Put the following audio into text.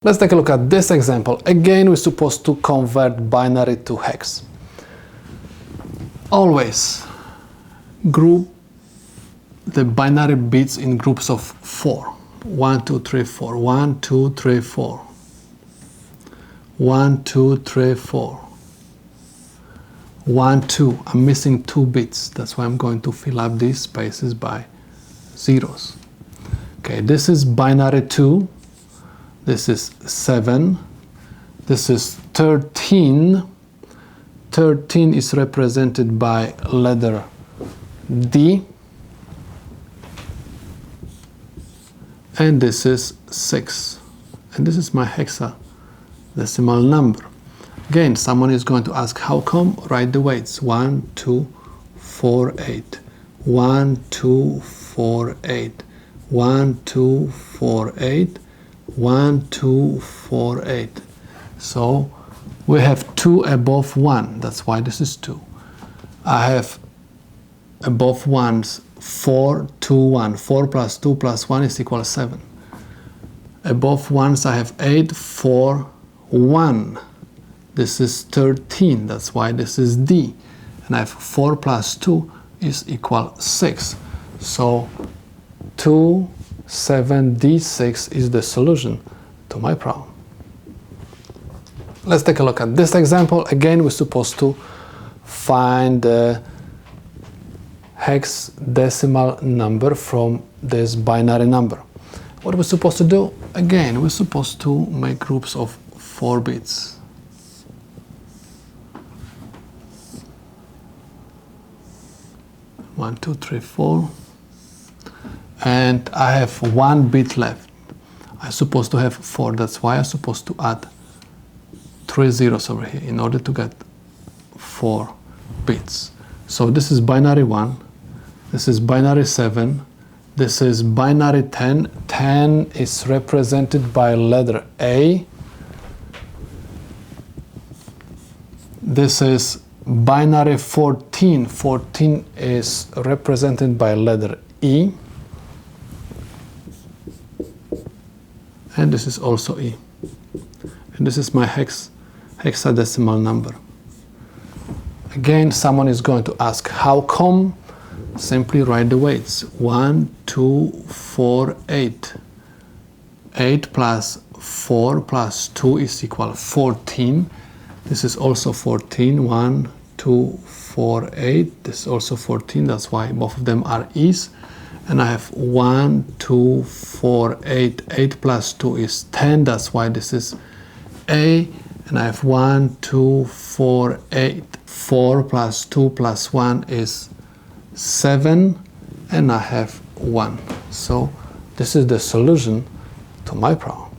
Let's take a look at this example. Again, we're supposed to convert binary to hex. Always group the binary bits in groups of 4. 1, 2, 3, 4. 1, 2, 3, 4. 1, 2, 3, 4. 1, 2. I'm missing 2 bits. That's why I'm going to fill up these spaces by zeros. Okay, this is binary 2. This is 7. This is 13. 13 is represented by letter D. And this is 6. And this is my hexadecimal number. Again, someone is going to ask, how come? Write the weights. 1, 2, 4, 8. 1, 2, 4, 8. 1, 2, 4, 8. 1, 2, 4, 8. So we have 2 above 1. That's why this is 2. I have above 1s 4, 2, 1. 4 plus 2 plus 1 is equal to 7. Above 1s I have 8, 4, 1. This is 13. That's why this is D. And I have 4 plus 2 is equal 6. So 2, 7, D6 is the solution to my problem. Let's take a look at this example. Again, we're supposed to find the hexadecimal number from this binary number. What are we supposed to do? Again, we're supposed to make groups of 4 bits. One, two, three, 4. And I have 1 bit left. I'm supposed to have 4. That's why I'm supposed to add 3 zeros over here in order to get 4 bits. So this is binary 1. This is binary 7. This is binary 10. 10 is represented by letter A. This is binary 14. 14 is represented by letter E. And this is also E. And this is my hexadecimal number. Again, someone is going to ask, how come? Simply write the weights. 1, 2, 4, 8. 8 plus 4 plus 2 is equal to 14. This is also 14. 1, 2, 4, 8. This is also 14. That's why both of them are E's. And I have 1, 2, 4, 8. 8 plus 2 is 10. That's why this is A. And I have 1, 2, 4, 8. 4 plus 2 plus 1 is 7. And I have 1. So this is the solution to my problem.